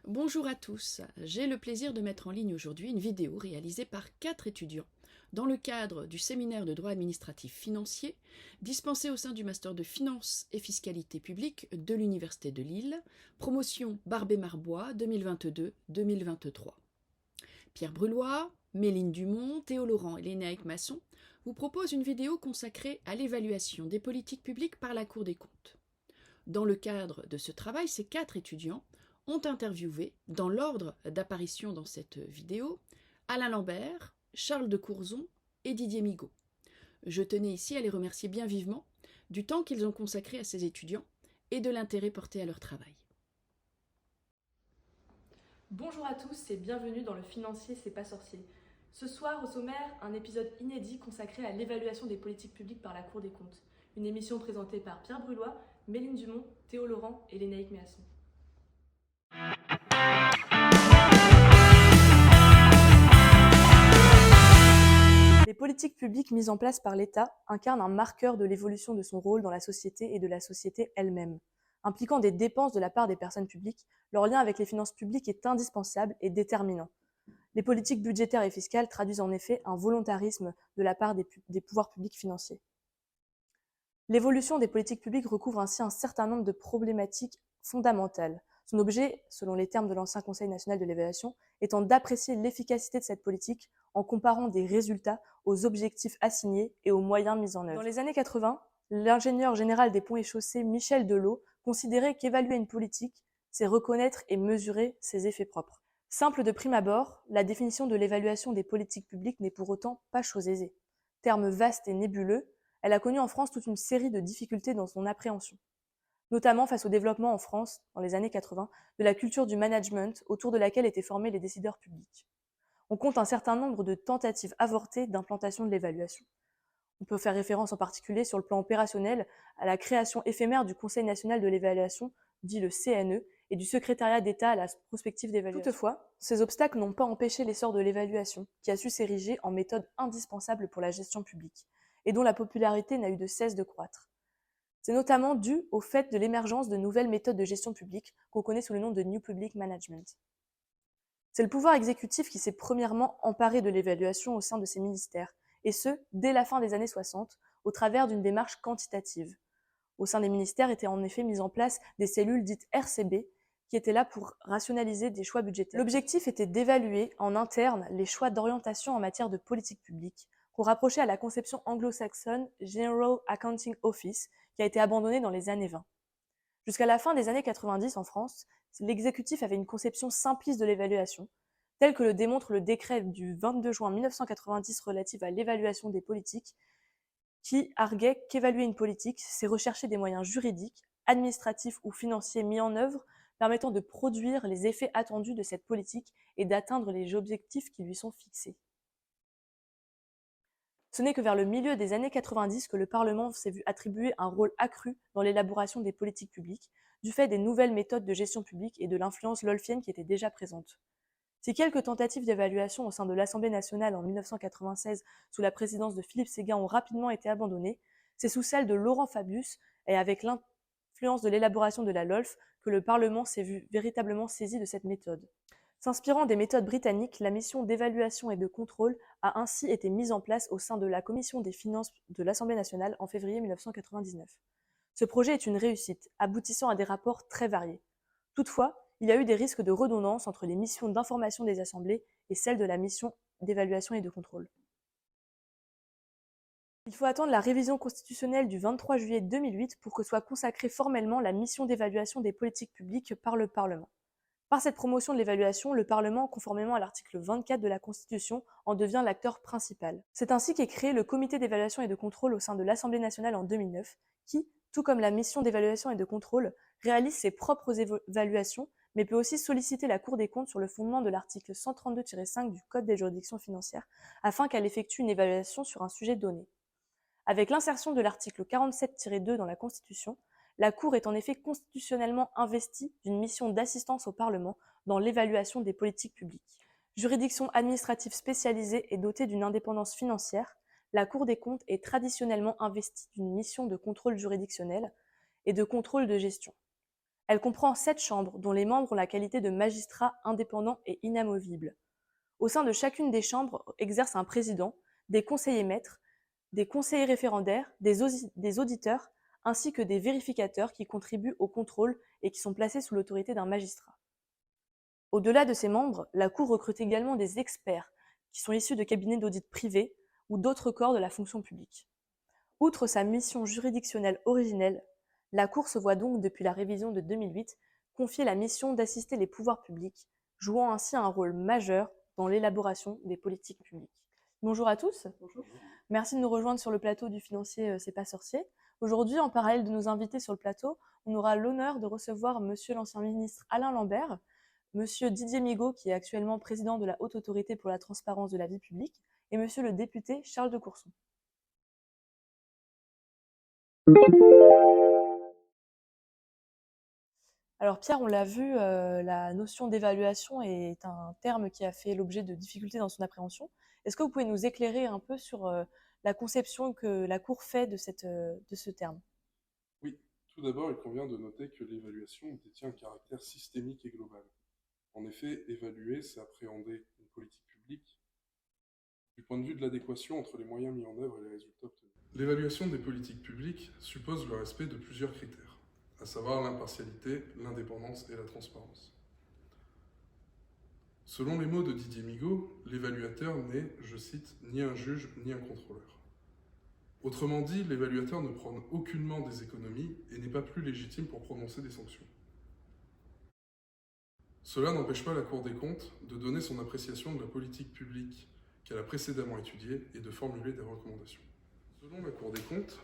Bonjour à tous, j'ai le plaisir de mettre en ligne aujourd'hui une vidéo réalisée par 4 étudiants dans le cadre du séminaire de droit administratif financier dispensé au sein du Master de Finance et Fiscalité publique de l'Université de Lille, promotion Barbé-Marbois 2022-2023. Pierre Brulois, Méline Dumont, Théo Laurent et Lénaïque Masson vous proposent une vidéo consacrée à l'évaluation des politiques publiques par la Cour des comptes. Dans le cadre de ce travail, ces 4 étudiants ont interviewé, dans l'ordre d'apparition dans cette vidéo, Alain Lambert, Charles de Courzon et Didier Migaud. Je tenais ici à les remercier bien vivement du temps qu'ils ont consacré à ces étudiants et de l'intérêt porté à leur travail. Bonjour à tous et bienvenue dans Le Financier, c'est pas sorcier. Ce soir, au sommaire, un épisode inédit consacré à l'évaluation des politiques publiques par la Cour des comptes. Une émission présentée par Pierre Brulois, Méline Dumont, Théo Laurent et Lénaïque Masson. Les politiques publiques mises en place par l'État incarnent un marqueur de l'évolution de son rôle dans la société et de la société elle-même. Impliquant des dépenses de la part des personnes publiques, leur lien avec les finances publiques est indispensable et déterminant. Les politiques budgétaires et fiscales traduisent en effet un volontarisme de la part des pouvoirs publics financiers. L'évolution des politiques publiques recouvre ainsi un certain nombre de problématiques fondamentales. Son objet, selon les termes de l'ancien Conseil national de l'évaluation, étant d'apprécier l'efficacité de cette politique en comparant des résultats aux objectifs assignés et aux moyens mis en œuvre. Dans les années 80, l'ingénieur général des ponts et chaussées Michel Delot considérait qu'évaluer une politique, c'est reconnaître et mesurer ses effets propres. Simple de prime abord, la définition de l'évaluation des politiques publiques n'est pour autant pas chose aisée. Terme vaste et nébuleux, elle a connu en France toute une série de difficultés dans son appréhension, notamment face au développement en France, dans les années 80, de la culture du management autour de laquelle étaient formés les décideurs publics. On compte un certain nombre de tentatives avortées d'implantation de l'évaluation. On peut faire référence en particulier sur le plan opérationnel à la création éphémère du Conseil national de l'évaluation, dit le CNE, et du secrétariat d'État à la prospective d'évaluation. Toutefois, ces obstacles n'ont pas empêché l'essor de l'évaluation, qui a su s'ériger en méthode indispensable pour la gestion publique, et dont la popularité n'a eu de cesse de croître. C'est notamment dû au fait de l'émergence de nouvelles méthodes de gestion publique qu'on connaît sous le nom de New Public Management. C'est le pouvoir exécutif qui s'est premièrement emparé de l'évaluation au sein de ses ministères, et ce, dès la fin des années 60, au travers d'une démarche quantitative. Au sein des ministères étaient en effet mises en place des cellules dites RCB, qui étaient là pour rationaliser des choix budgétaires. L'objectif était d'évaluer en interne les choix d'orientation en matière de politique publique, pour rapprocher à la conception anglo-saxonne General Accounting Office, qui a été abandonnée dans les années 20. Jusqu'à la fin des années 90 en France, l'exécutif avait une conception simpliste de l'évaluation, telle que le démontre le décret du 22 juin 1990 relatif à l'évaluation des politiques, qui arguait qu'évaluer une politique, c'est rechercher des moyens juridiques, administratifs ou financiers mis en œuvre permettant de produire les effets attendus de cette politique et d'atteindre les objectifs qui lui sont fixés. Ce n'est que vers le milieu des années 90 que le Parlement s'est vu attribuer un rôle accru dans l'élaboration des politiques publiques, du fait des nouvelles méthodes de gestion publique et de l'influence lolfienne qui était déjà présente. Si quelques tentatives d'évaluation au sein de l'Assemblée nationale en 1996 sous la présidence de Philippe Séguin ont rapidement été abandonnées, c'est sous celle de Laurent Fabius et avec l'influence de l'élaboration de la LOLF que le Parlement s'est vu véritablement saisi de cette méthode. S'inspirant des méthodes britanniques, la mission d'évaluation et de contrôle a ainsi été mise en place au sein de la Commission des finances de l'Assemblée nationale en février 1999. Ce projet est une réussite, aboutissant à des rapports très variés. Toutefois, il y a eu des risques de redondance entre les missions d'information des assemblées et celles de la mission d'évaluation et de contrôle. Il faut attendre la révision constitutionnelle du 23 juillet 2008 pour que soit consacrée formellement la mission d'évaluation des politiques publiques par le Parlement. Par cette promotion de l'évaluation, le Parlement, conformément à l'article 24 de la Constitution, en devient l'acteur principal. C'est ainsi qu'est créé le Comité d'évaluation et de contrôle au sein de l'Assemblée nationale en 2009, qui, tout comme la mission d'évaluation et de contrôle, réalise ses propres évaluations, mais peut aussi solliciter la Cour des comptes sur le fondement de l'article 132-5 du Code des juridictions financières, afin qu'elle effectue une évaluation sur un sujet donné. Avec l'insertion de l'article 47-2 dans la Constitution, la Cour est en effet constitutionnellement investie d'une mission d'assistance au Parlement dans l'évaluation des politiques publiques. Juridiction administrative spécialisée et dotée d'une indépendance financière, la Cour des comptes est traditionnellement investie d'une mission de contrôle juridictionnel et de contrôle de gestion. Elle comprend 7 chambres, dont les membres ont la qualité de magistrats indépendants et inamovibles. Au sein de chacune des chambres exerce un président, des conseillers maîtres, des conseillers référendaires, des auditeurs, ainsi que des vérificateurs qui contribuent au contrôle et qui sont placés sous l'autorité d'un magistrat. Au-delà de ces membres, la Cour recrute également des experts qui sont issus de cabinets d'audit privés ou d'autres corps de la fonction publique. Outre sa mission juridictionnelle originelle, la Cour se voit donc, depuis la révision de 2008, confier la mission d'assister les pouvoirs publics, jouant ainsi un rôle majeur dans l'élaboration des politiques publiques. Bonjour à tous. Bonjour. Merci de nous rejoindre sur le plateau du financier C'est pas sorcier. Aujourd'hui, en parallèle de nos invités sur le plateau, on aura l'honneur de recevoir monsieur l'ancien ministre Alain Lambert, monsieur Didier Migaud, qui est actuellement président de la Haute Autorité pour la transparence de la vie publique, et monsieur le député Charles de Courson. Alors Pierre, on l'a vu, la notion d'évaluation est un terme qui a fait l'objet de difficultés dans son appréhension. Est-ce que vous pouvez nous éclairer un peu sur la conception que la Cour fait de ce terme? Oui, tout d'abord, il convient de noter que l'évaluation détient un caractère systémique et global. En effet, évaluer, c'est appréhender une politique publique du point de vue de l'adéquation entre les moyens mis en œuvre et les résultats obtenus. L'évaluation des politiques publiques suppose le respect de plusieurs critères, à savoir l'impartialité, l'indépendance et la transparence. Selon les mots de Didier Migaud, l'évaluateur n'est, je cite, ni un juge ni un contrôleur. Autrement dit, l'évaluateur ne prône aucunement des économies et n'est pas plus légitime pour prononcer des sanctions. Cela n'empêche pas la Cour des comptes de donner son appréciation de la politique publique qu'elle a précédemment étudiée et de formuler des recommandations. Selon la Cour des comptes,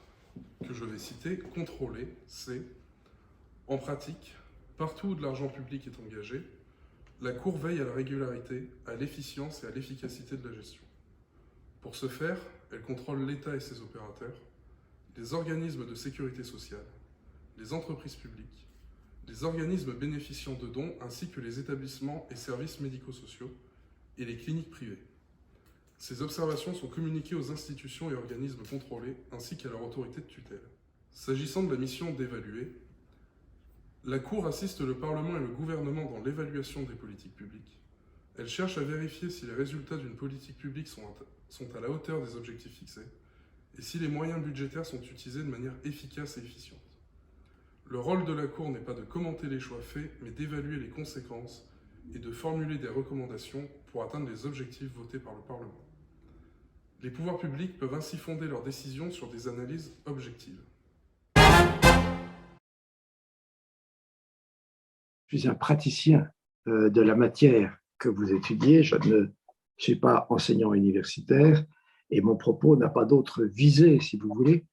que je vais citer, contrôler, c'est, en pratique, partout où de l'argent public est engagé, la Cour veille à la régularité, à l'efficience et à l'efficacité de la gestion. Pour ce faire, elle contrôle l'État et ses opérateurs, les organismes de sécurité sociale, les entreprises publiques, les organismes bénéficiant de dons ainsi que les établissements et services médico-sociaux et les cliniques privées. Ces observations sont communiquées aux institutions et organismes contrôlés ainsi qu'à leur autorité de tutelle. S'agissant de la mission d'évaluer, la Cour assiste le Parlement et le gouvernement dans l'évaluation des politiques publiques. Elle cherche à vérifier si les résultats d'une politique publique sont à la hauteur des objectifs fixés et si les moyens budgétaires sont utilisés de manière efficace et efficiente. Le rôle de la Cour n'est pas de commenter les choix faits, mais d'évaluer les conséquences et de formuler des recommandations pour atteindre les objectifs votés par le Parlement. Les pouvoirs publics peuvent ainsi fonder leurs décisions sur des analyses objectives. Je suis un praticien de la matière que vous étudiez. Je ne suis pas enseignant universitaire et mon propos n'a pas d'autre visée, si vous voulez,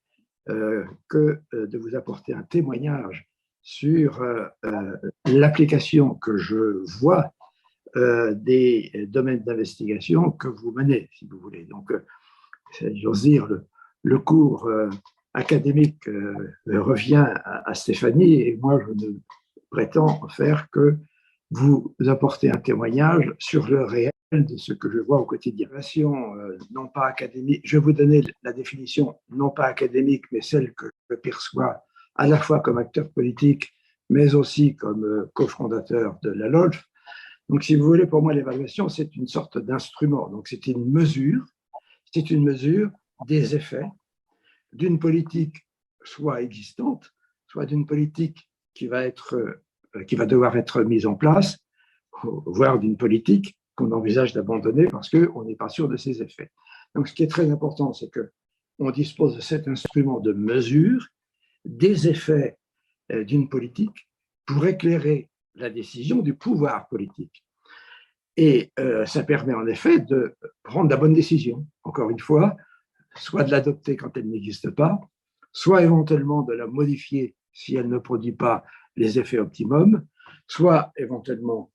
que de vous apporter un témoignage sur l'application que je vois des domaines d'investigation que vous menez, si vous voulez. Donc, j'ose dire, le cours académique revient à Stéphanie et moi, je ne prétends faire que vous apporter un témoignage sur le réel de ce que je vois au quotidien. Non pas académique, je vais vous donner la définition non pas académique, mais celle que je perçois à la fois comme acteur politique, mais aussi comme cofondateur de la LOLF. Donc, si vous voulez, pour moi, l'évaluation, c'est une sorte d'instrument. Donc, c'est une mesure des effets d'une politique soit existante, soit d'une politique qui va devoir être mise en place, voire d'une politique qu'on envisage d'abandonner parce qu'on n'est pas sûr de ses effets. Donc, ce qui est très important, c'est qu'on dispose de cet instrument de mesure des effets d'une politique pour éclairer la décision du pouvoir politique. Et ça permet en effet de prendre la bonne décision, encore une fois, soit de l'adopter quand elle n'existe pas, soit éventuellement de la modifier si elle ne produit pas les effets optimums, soit éventuellement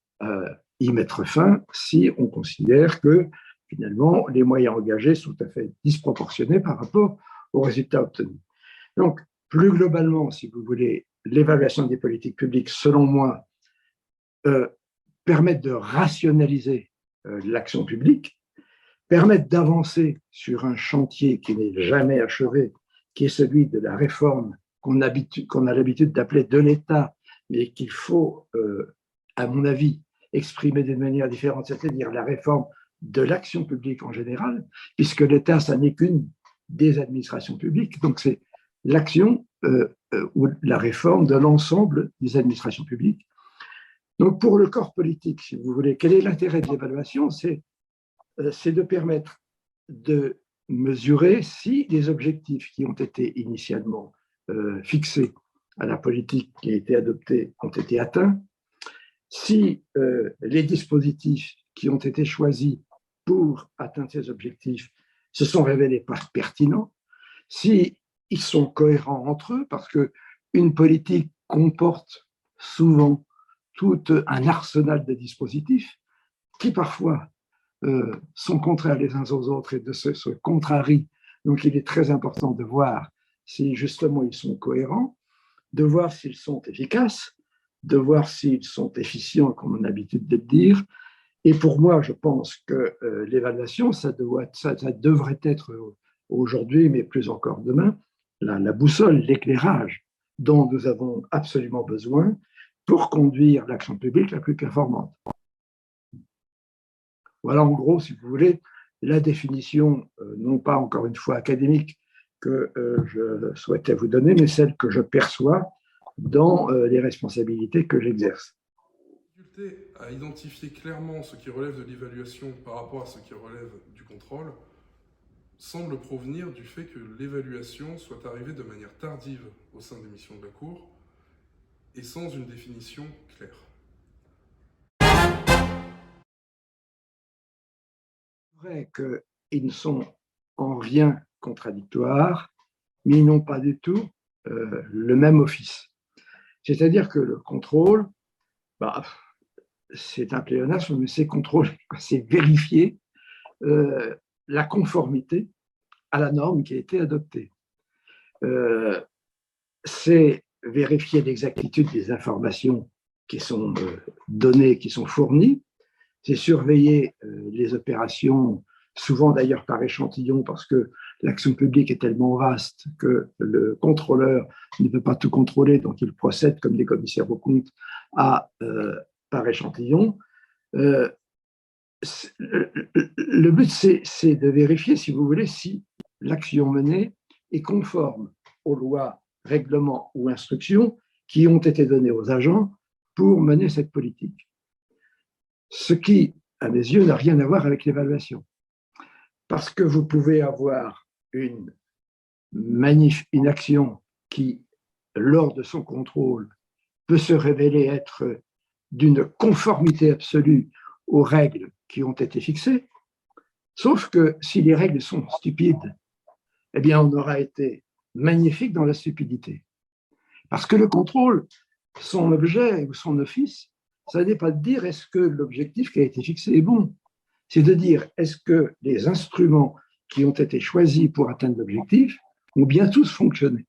y mettre fin si on considère que finalement les moyens engagés sont tout à fait disproportionnés par rapport aux résultats obtenus. Donc, plus globalement, si vous voulez, l'évaluation des politiques publiques, selon moi, permettent de rationaliser l'action publique, permettent d'avancer sur un chantier qui n'est jamais achevé, qui est celui de la réforme qu'on a l'habitude d'appeler de l'État, mais qu'il faut, à mon avis, exprimer d'une manière différente, c'est-à-dire la réforme de l'action publique en général, puisque l'État, ça n'est qu'une des administrations publiques. Donc, c'est l'action ou la réforme de l'ensemble des administrations publiques. Donc, pour le corps politique, si vous voulez, quel est l'intérêt de l'évaluation? C'est de permettre de mesurer si les objectifs qui ont été initialement fixés à la politique qui a été adoptée ont été atteints, si les dispositifs qui ont été choisis pour atteindre ces objectifs se sont révélés pertinents, si ils sont cohérents entre eux, parce qu'une politique comporte souvent tout un arsenal de dispositifs qui parfois sont contraires les uns aux autres et se contrarient. Donc il est très important de voir si justement ils sont cohérents, de voir s'ils sont efficaces, de voir s'ils sont efficients, comme on a l'habitude de le dire. Et pour moi, je pense que l'évaluation, ça devrait être aujourd'hui, mais plus encore demain, la boussole, l'éclairage dont nous avons absolument besoin pour conduire l'action publique la plus performante. Voilà, en gros, si vous voulez, la définition, non pas encore une fois académique, que je souhaitais vous donner, mais celle que je perçois dans les responsabilités que j'exerce. La difficulté à identifier clairement ce qui relève de l'évaluation par rapport à ce qui relève du contrôle semble provenir du fait que l'évaluation soit arrivée de manière tardive au sein des missions de la Cour et sans une définition claire. C'est vrai qu'ils ne sont en rien contradictoires, mais ils n'ont pas du tout le même office. C'est-à-dire que le contrôle, c'est un pléonasme, mais c'est contrôler, c'est vérifier la conformité à la norme qui a été adoptée. C'est vérifier l'exactitude des informations qui sont données, qui sont fournies. C'est surveiller les opérations, souvent d'ailleurs par échantillon, parce que l'action publique est tellement vaste que le contrôleur ne peut pas tout contrôler, donc il procède comme des commissaires aux comptes par échantillon. Le but, c'est de vérifier, si vous voulez, si l'action menée est conforme aux lois, règlements ou instructions qui ont été données aux agents pour mener cette politique. Ce qui, à mes yeux, n'a rien à voir avec l'évaluation. Parce que vous pouvez avoir une action qui, lors de son contrôle, peut se révéler être d'une conformité absolue aux règles qui ont été fixées, sauf que si les règles sont stupides, eh bien, on aura été magnifique dans la stupidité. Parce que le contrôle, son objet ou son office, ça n'est pas de dire est-ce que l'objectif qui a été fixé est bon, c'est de dire est-ce que les instruments qui ont été choisis pour atteindre l'objectif ont bien tous fonctionné.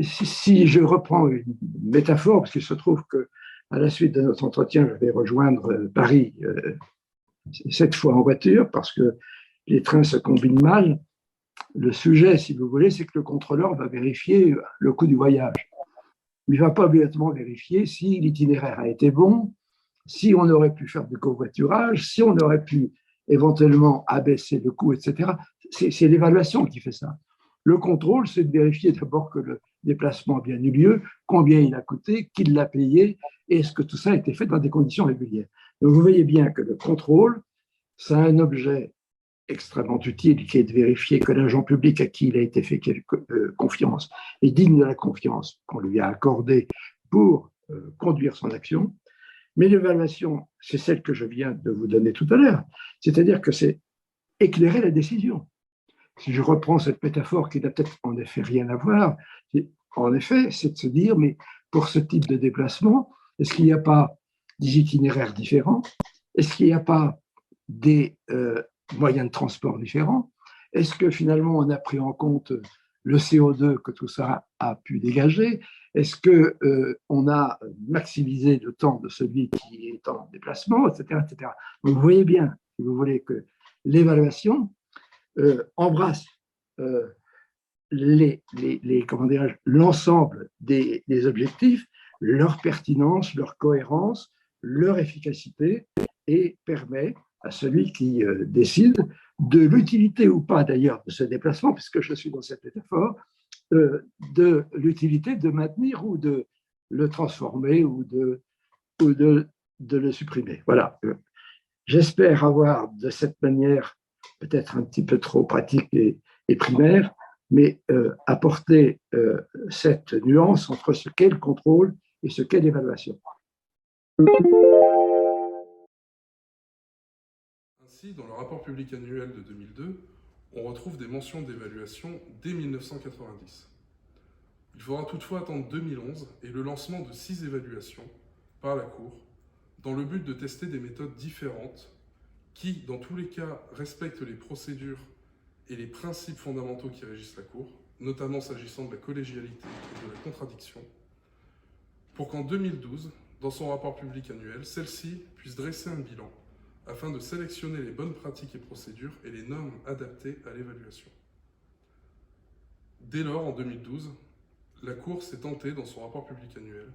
Si je reprends une métaphore, parce qu'il se trouve qu'à la suite de notre entretien, je vais rejoindre Paris, cette fois en voiture, parce que les trains se combinent mal. Le sujet, si vous voulez, c'est que le contrôleur va vérifier le coût du voyage. Mais il ne va pas obligatoirement vérifier si l'itinéraire a été bon, si on aurait pu faire du covoiturage, si on aurait pu éventuellement abaisser le coût, etc. C'est l'évaluation qui fait ça. Le contrôle, c'est de vérifier d'abord que le déplacement a bien eu lieu, combien il a coûté, qui l'a payé, et est-ce que tout ça a été fait dans des conditions régulières. Donc vous voyez bien que le contrôle, ça a un objet extrêmement utile qui est de vérifier que l'agent public à qui il a été fait confiance est digne de la confiance qu'on lui a accordée pour conduire son action. Mais l'évaluation, c'est celle que je viens de vous donner tout à l'heure, c'est-à-dire que c'est éclairer la décision. Si je reprends cette métaphore qui n'a peut-être en effet rien à voir, en effet, c'est de se dire, mais pour ce type de déplacement, est-ce qu'il n'y a pas des itinéraires différents? Est-ce qu'il n'y a pas des moyens de transport différents? Est-ce que finalement on a pris en compte le CO2 que tout ça a pu dégager? Est-ce qu'on a maximisé le temps de celui qui est en déplacement, etc., etc. Donc vous voyez bien, si vous voulez, que l'évaluation embrasse l'ensemble des objectifs, leur pertinence, leur cohérence, leur efficacité, et permet à celui qui décide de l'utilité ou pas d'ailleurs de ce déplacement, puisque je suis dans cette métaphore, de l'utilité de maintenir ou de le transformer ou de le supprimer. Voilà. J'espère avoir de cette manière, peut-être un petit peu trop pratique et primaire, mais apporter cette nuance entre ce qu'est le contrôle et ce qu'est l'évaluation. Ainsi, dans le rapport public annuel de 2002, on retrouve des mentions d'évaluation dès 1990. Il faudra toutefois attendre 2011 et le lancement de 6 évaluations par la Cour, dans le but de tester des méthodes différentes qui, dans tous les cas, respectent les procédures et les principes fondamentaux qui régissent la Cour, notamment s'agissant de la collégialité et de la contradiction, pour qu'en 2012, dans son rapport public annuel, celle-ci puisse dresser un bilan afin de sélectionner les bonnes pratiques et procédures et les normes adaptées à l'évaluation. Dès lors, en 2012, la Cour s'est tentée, dans son rapport public annuel,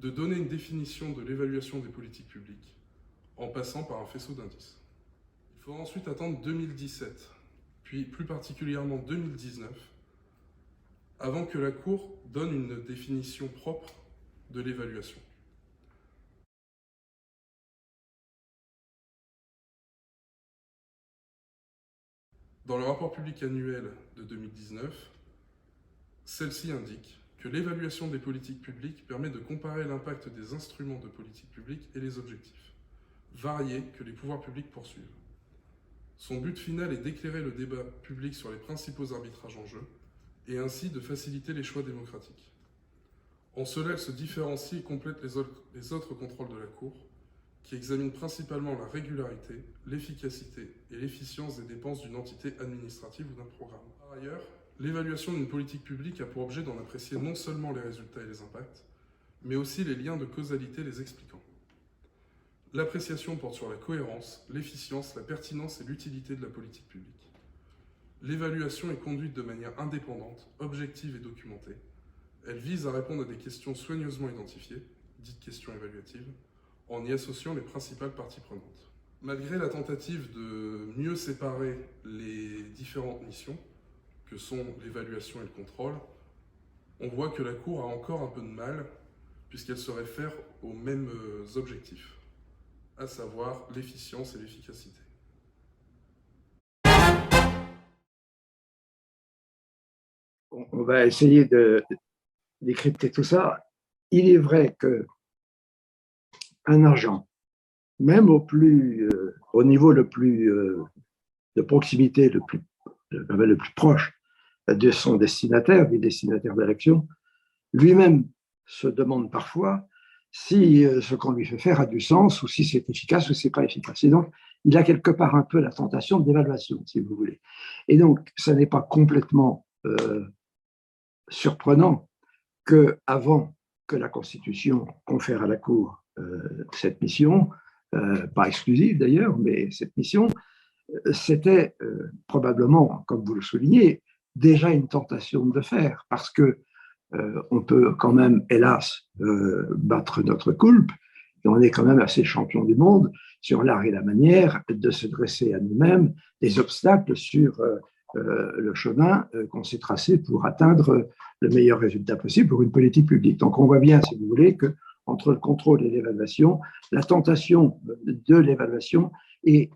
de donner une définition de l'évaluation des politiques publiques en passant par un faisceau d'indices. Il faudra ensuite attendre 2017, puis plus particulièrement 2019, avant que la Cour donne une définition propre de l'évaluation. Dans le rapport public annuel de 2019, celle-ci indique que l'évaluation des politiques publiques permet de comparer l'impact des instruments de politique publique et les objectifs variés que les pouvoirs publics poursuivent. Son but final est d'éclairer le débat public sur les principaux arbitrages en jeu et ainsi de faciliter les choix démocratiques. En cela, elle se différencie et complète les autres contrôles de la Cour, qui examinent principalement la régularité, l'efficacité et l'efficience des dépenses d'une entité administrative ou d'un programme. Par ailleurs, l'évaluation d'une politique publique a pour objet d'en apprécier non seulement les résultats et les impacts, mais aussi les liens de causalité les expliquant. L'appréciation porte sur la cohérence, l'efficience, la pertinence et l'utilité de la politique publique. L'évaluation est conduite de manière indépendante, objective et documentée. Elle vise à répondre à des questions soigneusement identifiées, dites questions évaluatives, en y associant les principales parties prenantes. Malgré la tentative de mieux séparer les différentes missions, que sont l'évaluation et le contrôle, on voit que la Cour a encore un peu de mal, puisqu'elle se réfère aux mêmes objectifs, à savoir l'efficience et l'efficacité. On va essayer de décrypter tout ça. Il est vrai que un agent, même au niveau le plus de proximité, le plus proche de son destinataire, du destinataire de l'action, lui-même se demande parfois si ce qu'on lui fait faire a du sens ou si c'est efficace ou c'est pas efficace. Et donc, il a quelque part un peu la tentation d'évaluation, si vous voulez. Et donc, ça n'est pas complètement surprenant qu'avant que la Constitution confère à la Cour cette mission, pas exclusive d'ailleurs, mais cette mission, c'était probablement, comme vous le soulignez, déjà une tentation de faire, parce que on peut quand même, hélas, battre notre coulpe, et on est quand même assez champion du monde sur l'art et la manière de se dresser à nous-mêmes des obstacles sur le chemin qu'on s'est tracé pour atteindre le meilleur résultat possible pour une politique publique. Donc on voit bien, si vous voulez, que entre le contrôle et l'évaluation, la tentation de l'évaluation est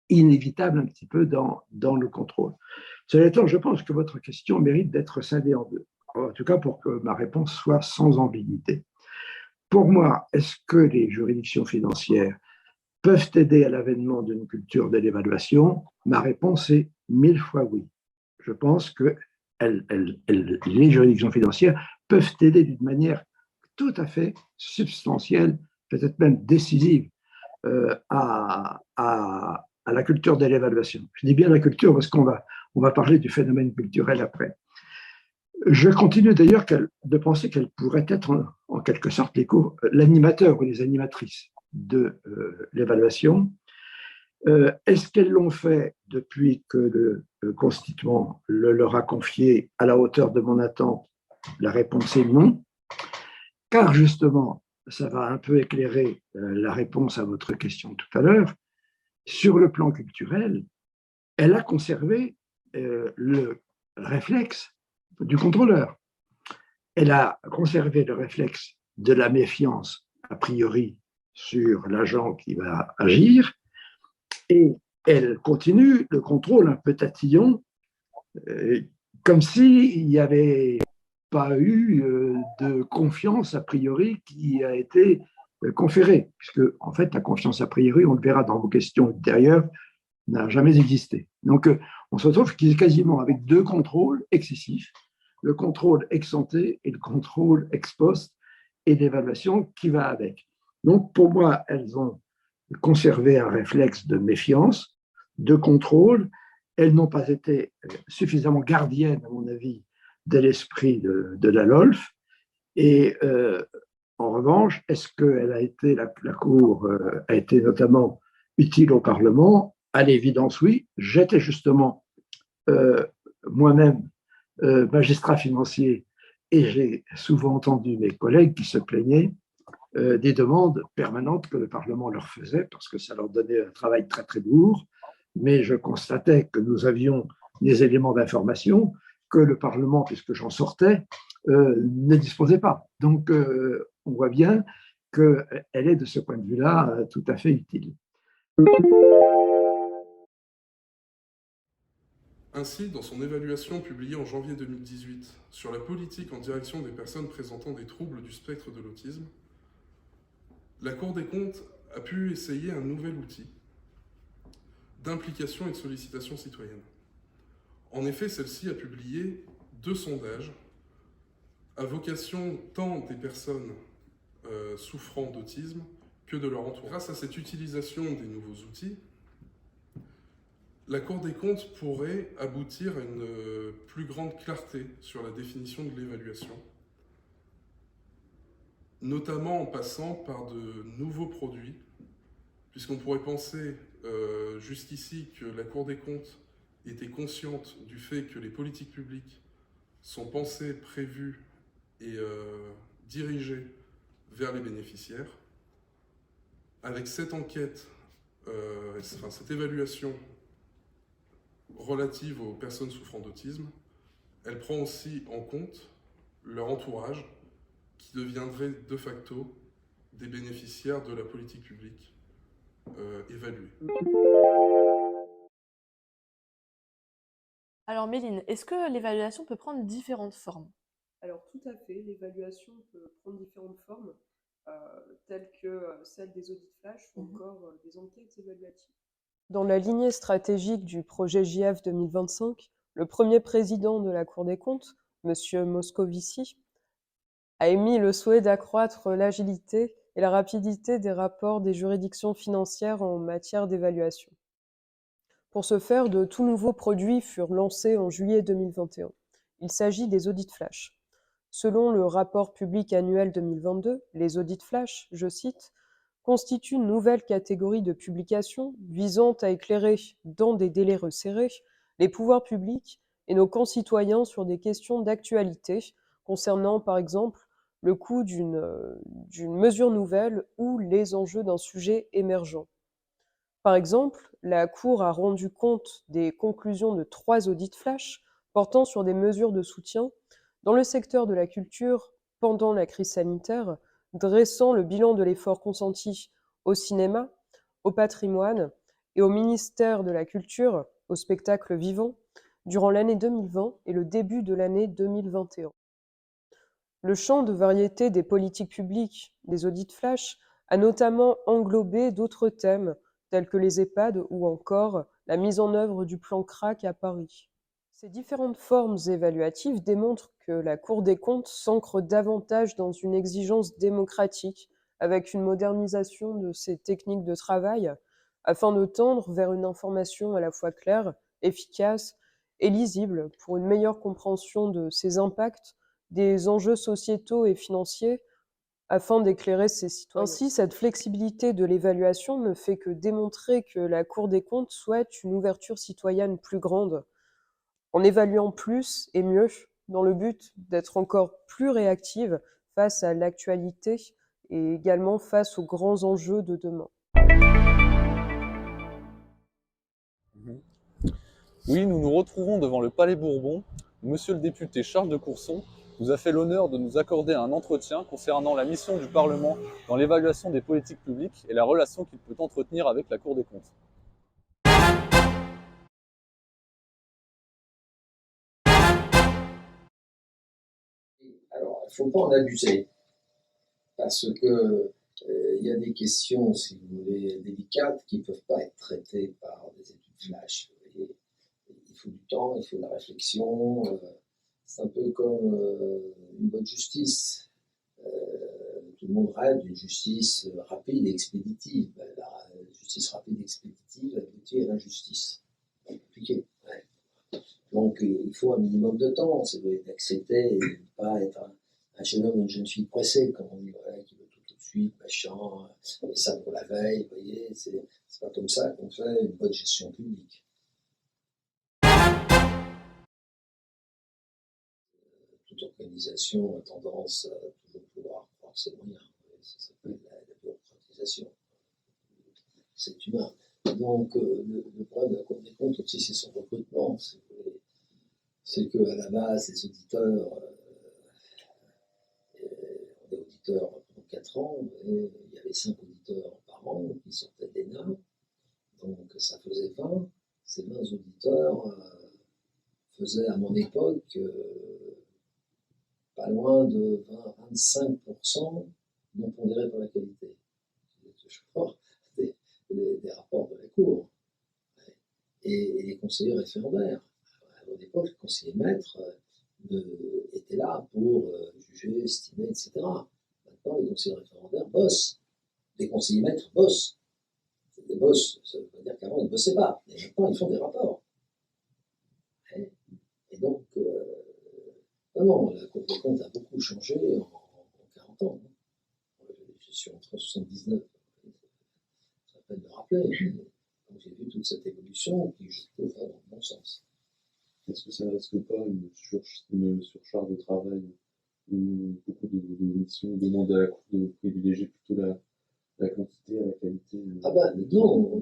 inévitable un petit peu dans le contrôle. Cela étant, je pense que votre question mérite d'être scindée en deux, en tout cas pour que ma réponse soit sans ambiguïté. Pour moi, est-ce que les juridictions financières peuvent aider à l'avènement d'une culture de l'évaluation? Ma réponse est 1000 fois oui. Je pense que les juridictions financières peuvent aider d'une manière tout à fait substantielle, peut-être même décisive, à la culture de l'évaluation. Je dis bien la culture parce qu'on va parler du phénomène culturel après. Je continue d'ailleurs de penser qu'elle pourrait être en quelque sorte l'animateur ou les animatrices de l'évaluation. Est-ce qu'elles l'ont fait depuis que le constituant leur a confié à la hauteur de mon attente? La réponse est non. car justement, ça va un peu éclairer la réponse à votre question tout à l'heure, sur le plan culturel, elle a conservé le réflexe du contrôleur. Elle a conservé le réflexe de la méfiance, a priori, sur l'agent qui va agir, et elle continue le contrôle un peu tatillon, comme s'il n'y avait pas eu de confiance a priori qui a été conférée, puisque en fait la confiance a priori, on le verra dans vos questions ultérieures, n'a jamais existé. Donc on se retrouve quasiment avec deux contrôles excessifs, le contrôle ex ante et le contrôle ex post, et l'évaluation qui va avec. Donc pour moi, elles ont conservé un réflexe de méfiance, de contrôle. Elles n'ont pas été suffisamment gardiennes, à mon avis, de l'esprit de la LOLF. Et en revanche, est-ce que la Cour a été notamment utile au Parlement? À l'évidence, oui. J'étais justement moi-même magistrat financier et j'ai souvent entendu mes collègues qui se plaignaient des demandes permanentes que le Parlement leur faisait parce que ça leur donnait un travail très très lourd. Mais je constatais que nous avions des éléments d'information que le Parlement, puisque j'en sortais, ne disposait pas. Donc, on voit bien qu'elle est de ce point de vue-là tout à fait utile. Ainsi, dans son évaluation publiée en janvier 2018 sur la politique en direction des personnes présentant des troubles du spectre de l'autisme, la Cour des comptes a pu essayer un nouvel outil d'implication et de sollicitation citoyenne. En effet, celle-ci a publié 2 sondages à vocation tant des personnes souffrant d'autisme que de leur entourage. Grâce à cette utilisation des nouveaux outils, la Cour des comptes pourrait aboutir à une plus grande clarté sur la définition de l'évaluation, notamment en passant par de nouveaux produits, puisqu'on pourrait penser jusqu'ici que la Cour des comptes était consciente du fait que les politiques publiques sont pensées, prévues et dirigées vers les bénéficiaires. Avec cette enquête, cette évaluation relative aux personnes souffrant d'autisme, elle prend aussi en compte leur entourage qui deviendrait de facto des bénéficiaires de la politique publique évaluée. Alors Méline, est-ce que l'évaluation peut prendre différentes formes? Alors tout à fait, l'évaluation peut prendre différentes formes, telles que celle des audits flash ou encore des enquêtes évaluatives. Dans la lignée stratégique du projet JF 2025, le premier président de la Cour des comptes, M. Moscovici, a émis le souhait d'accroître l'agilité et la rapidité des rapports des juridictions financières en matière d'évaluation. Pour ce faire, de tout nouveaux produits furent lancés en juillet 2021. Il s'agit des audits flash. Selon le rapport public annuel 2022, les audits flash, je cite, constituent une nouvelle catégorie de publications visant à éclairer, dans des délais resserrés, les pouvoirs publics et nos concitoyens sur des questions d'actualité concernant, par exemple, le coût d'une mesure nouvelle ou les enjeux d'un sujet émergent. Par exemple, la Cour a rendu compte des conclusions de 3 audits flash portant sur des mesures de soutien dans le secteur de la culture pendant la crise sanitaire, dressant le bilan de l'effort consenti au cinéma, au patrimoine et au ministère de la Culture, au spectacle vivant, durant l'année 2020 et le début de l'année 2021. Le champ de variété des politiques publiques des audits flash a notamment englobé d'autres thèmes tels que les EHPAD ou encore la mise en œuvre du plan CRAC à Paris. Ces différentes formes évaluatives démontrent que la Cour des comptes s'ancre davantage dans une exigence démocratique avec une modernisation de ses techniques de travail afin de tendre vers une information à la fois claire, efficace et lisible pour une meilleure compréhension de ses impacts, des enjeux sociétaux et financiers afin d'éclairer ses citoyens. Ainsi, cette flexibilité de l'évaluation ne fait que démontrer que la Cour des comptes souhaite une ouverture citoyenne plus grande, en évaluant plus et mieux, dans le but d'être encore plus réactive face à l'actualité et également face aux grands enjeux de demain. Oui, nous nous retrouvons devant le Palais Bourbon. Monsieur le député Charles de Courson nous a fait l'honneur de nous accorder un entretien concernant la mission du Parlement dans l'évaluation des politiques publiques et la relation qu'il peut entretenir avec la Cour des comptes. Alors, il ne faut pas en abuser, parce que il y a des questions, si vous voulez, délicates qui ne peuvent pas être traitées par des études flash. Vous voyez. Il faut du temps, il faut de la réflexion. C'est un peu comme une bonne justice. Tout le monde rêve d'une justice rapide et expéditive. La justice rapide et expéditive aboutit à l'injustice. C'est compliqué. Ouais. Donc il faut un minimum de temps. C'est d'accepter et de ne pas être un jeune homme ou une jeune fille pressée, comme on dit, voilà, qui veut tout de suite, machin, et ça pour la veille. Vous voyez, c'est pas comme ça qu'on fait une bonne gestion publique. Toute organisation a tendance à toujours pouvoir prendre ses moyens. Ça s'appelle la bureaucratisation. C'est humain. Donc, le problème de la Cour des comptes aussi, c'est son recrutement. C'est qu'à la base, les auditeurs, on est auditeur pendant 4 ans, et il y avait 5 auditeurs par an qui sortaient de l'ENA. Donc, ça faisait 20. Ces 20 auditeurs faisaient, à mon époque, pas loin de 20-25% non pondérés par la qualité. Je crois des rapports de la Cour. Et les conseillers référendaires. À mon époque, les conseillers maîtres étaient là pour juger, estimer, etc. Maintenant, les conseillers référendaires bossent. Les conseillers maîtres bossent. Des boss, ça veut pas dire qu'avant ils ne bossaient pas. Mais maintenant, ils font des rapports. Et donc, non, la Cour des comptes a beaucoup changé en 40 ans. Je suis rentré en 79, ça peine de rappeler. Donc j'ai vu toute cette évolution qui, je trouve, va dans le bon sens. Est-ce que ça ne risque pas une surcharge de travail ou beaucoup de missions demandent à la Cour de privilégier plutôt la quantité à la qualité? Ah ben non,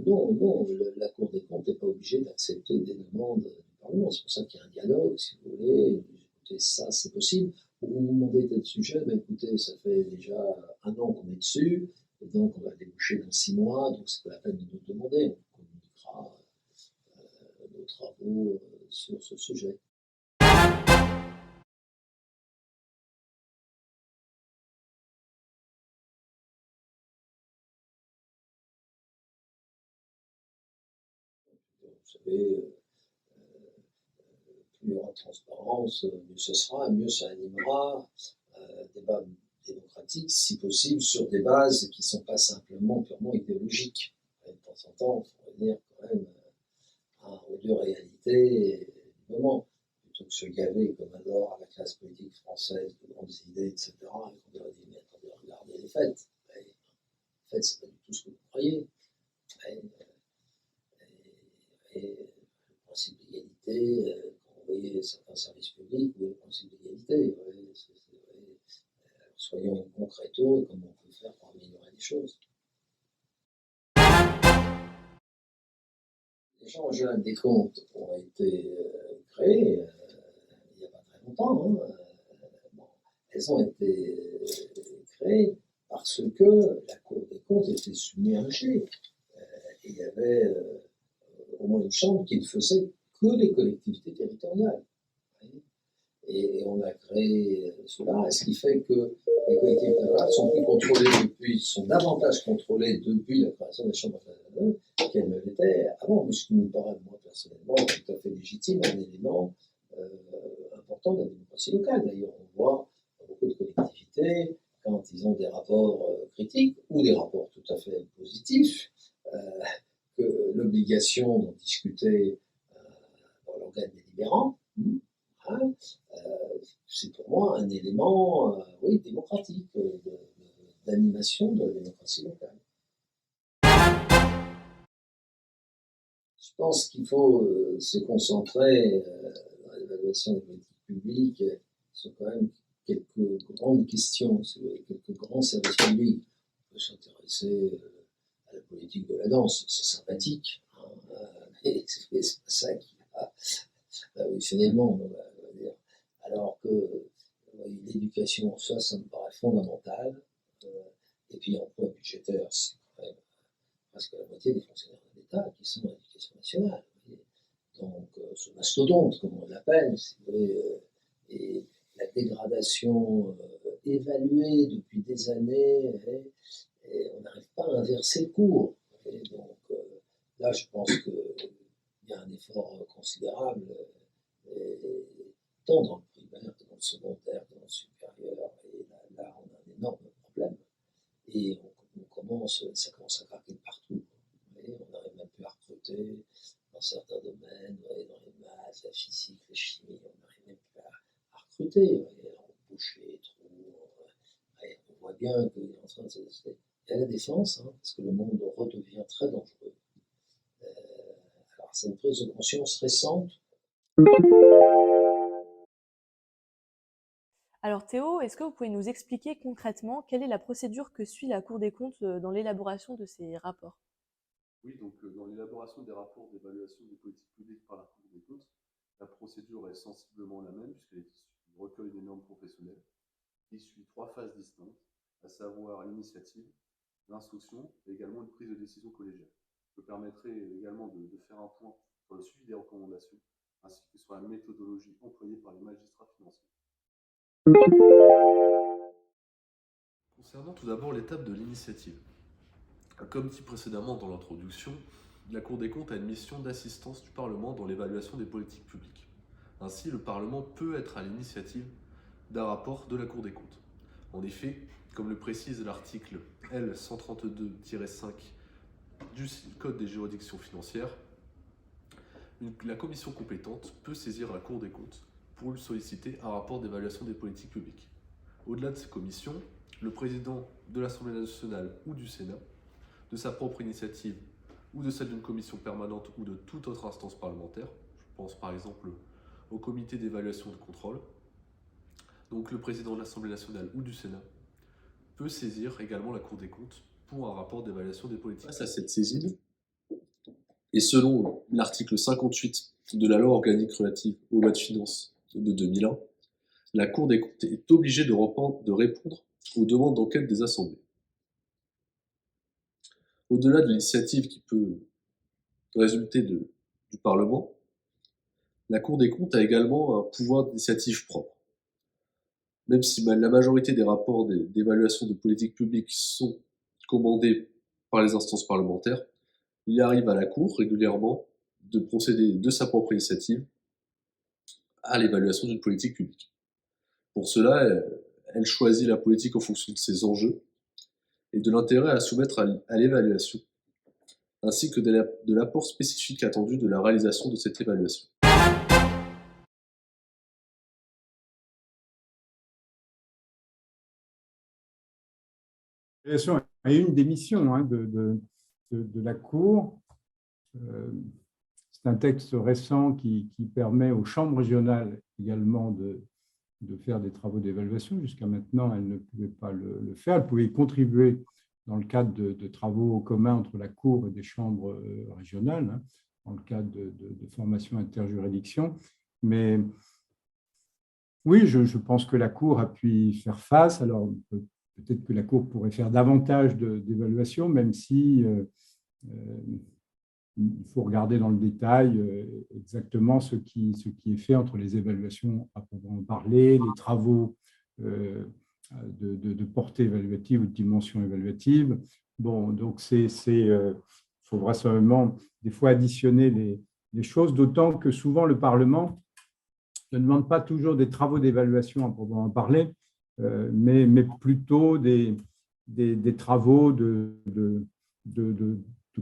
la Cour des comptes n'est pas obligée d'accepter des demandes du Parlement. C'est pour ça qu'il y a un dialogue, si vous voulez. Écoutez, ça, c'est possible. Vous me demandez tel sujet, mais écoutez, ça fait déjà 1 an qu'on est dessus, et donc on va déboucher dans 6 mois, donc c'est pas la peine de nous demander. On communiquera nos travaux sur ce sujet. Vous savez, plus il y aura de transparence, mieux ce sera, mieux ça animera débat démocratique, si possible, sur des bases qui ne sont pas simplement purement idéologiques. De temps en temps, il faut revenir quand même aux 2 réalités du moment, plutôt que se gaver comme adore à la classe politique française de grandes idées, etc. Et qu'on leur dit, mais attendez, regardez les faits. En fait, c'est pas du tout ce que vous croyez. Et le principe d'égalité, quand vous voyez certains services publics, vous voyez le principe d'égalité. Soyons concrétos et comment on peut faire pour améliorer les choses. Les gens jeunes des comptes ont été créés il n'y a pas très longtemps. Elles ont été créées parce que la Cour des comptes était submergée. Et il y avait au moins une chambre qui ne faisait que les collectivités territoriales. Et on a créé cela, ce qui fait que les collectivités territoriales sont plus contrôlées sont davantage contrôlées depuis la création des chambres régionales qu'elles ne l'étaient avant, ce qui me paraît, moi, personnellement, tout à fait légitime, un élément important de la démocratie locale. D'ailleurs, on voit dans beaucoup de collectivités, quand ils ont des rapports critiques ou des rapports tout à fait positifs, que l'obligation d'en discuter dans l'organe délibérant, c'est pour moi un élément démocratique, d'animation de la démocratie locale. Je pense qu'il faut se concentrer dans l'évaluation des politiques publiques sur quand même quelques grandes questions, quelques grands services publics. On peut s'intéresser à la politique de la danse, c'est sympathique, hein, mais c'est pas ça qui a révolutionné le monde, on va dire. Alors que l'éducation, ça me paraît fondamental. Et puis l'emploi budgétaire, c'est quand même presque la moitié des fonctionnaires de l'État qui sont à l'éducation nationale. Donc ce mastodonte, comme on l'appelle, si vous voulez, et la dégradation évaluée depuis des années, et on n'arrive pas à inverser le cours. Et donc là, je pense qu'il y a un effort considérable, tant dans le primaire que dans le secondaire, que dans le supérieur, et là on a un énorme problème. Et ça commence à craquer de partout. On n'arrive même plus à recruter dans certains domaines, dans les maths, la physique, la chimie, on n'arrive même plus à recruter. On bouche les trous, on voit bien qu'il est en train de se... Il y a la défense, hein, parce que le monde redevient très dangereux. Alors c'est une prise de conscience récente. Alors Théo, est-ce que vous pouvez nous expliquer concrètement quelle est la procédure que suit la Cour des comptes dans l'élaboration de ces rapports? Oui, donc dans l'élaboration des rapports d'évaluation des politiques publiques par la Cour des comptes, la procédure est sensiblement la même puisqu'elle est issue du recueil des normes professionnelles qui suit 3 phases distinctes, à savoir l'initiative, l'instruction et également une prise de décision collégiale. Je permettrai également de faire un point sur le suivi des recommandations ainsi que sur la méthodologie employée par les magistrats financiers. Concernant tout d'abord l'étape de l'initiative. Comme dit précédemment dans l'introduction, la Cour des comptes a une mission d'assistance du Parlement dans l'évaluation des politiques publiques. Ainsi, le Parlement peut être à l'initiative d'un rapport de la Cour des comptes. En effet, comme le précise l'article L132-5 du Code des juridictions financières, la commission compétente peut saisir la Cour des comptes pour lui solliciter un rapport d'évaluation des politiques publiques. Au-delà de ces commissions, le président de l'Assemblée nationale ou du Sénat, de sa propre initiative ou de celle d'une commission permanente ou de toute autre instance parlementaire, je pense par exemple au comité d'évaluation et de contrôle, donc le président de l'Assemblée nationale ou du Sénat, peut saisir également la Cour des comptes pour un rapport d'évaluation des politiques. Face à cette saisine, et selon l'article 58 de la loi organique relative aux lois de finances de 2001, la Cour des comptes est obligée de répondre aux demandes d'enquête des assemblées. Au-delà de l'initiative qui peut résulter du Parlement, la Cour des comptes a également un pouvoir d'initiative propre. Même si la majorité des rapports d'évaluation de politique publique sont commandés par les instances parlementaires, il arrive à la Cour régulièrement de procéder de sa propre initiative à l'évaluation d'une politique publique. Pour cela, elle choisit la politique en fonction de ses enjeux et de l'intérêt à soumettre à l'évaluation, ainsi que de l'apport spécifique attendu de la réalisation de cette évaluation. Et une des missions de la Cour. C'est un texte récent qui permet aux chambres régionales également de faire des travaux d'évaluation. Jusqu'à maintenant, elles ne pouvaient pas le faire. Elles pouvaient y contribuer dans le cadre de travaux communs entre la Cour et des chambres régionales, dans le cadre de formation interjuridiction. Mais oui, je pense que la Cour a pu y faire face. Alors, peut-être que la Cour pourrait faire davantage d'évaluation, même si il faut regarder dans le détail exactement ce qui est fait entre les évaluations à proprement parler, les travaux de portée évaluative ou de dimension évaluative. Bon, donc il faudra simplement des fois additionner les choses, d'autant que souvent le Parlement ne demande pas toujours des travaux d'évaluation à proprement parler, mais plutôt des travaux de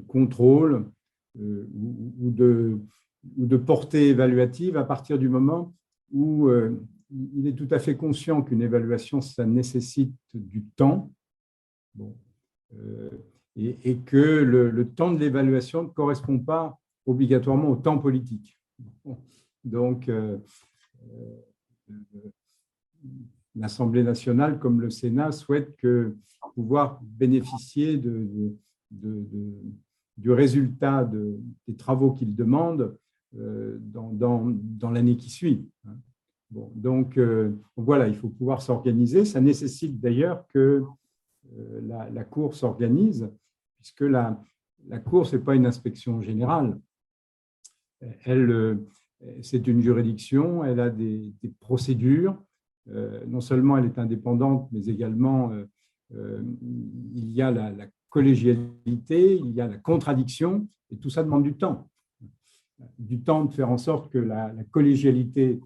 contrôle ou de portée évaluative à partir du moment où il est tout à fait conscient qu'une évaluation, ça nécessite du temps, et que le temps de l'évaluation ne correspond pas obligatoirement au temps politique. Donc, l'Assemblée nationale comme le Sénat souhaitent pouvoir bénéficier du résultat des travaux qu'ils demandent dans l'année qui suit. Bon, donc voilà, il faut pouvoir s'organiser. Ça nécessite d'ailleurs que la Cour s'organise, puisque la Cour, ce n'est pas une inspection générale. C'est une juridiction, elle a des procédures. Non seulement elle est indépendante, mais également il y a la collégialité, il y a la contradiction, et tout ça demande du temps. Du temps de faire en sorte que la collégialité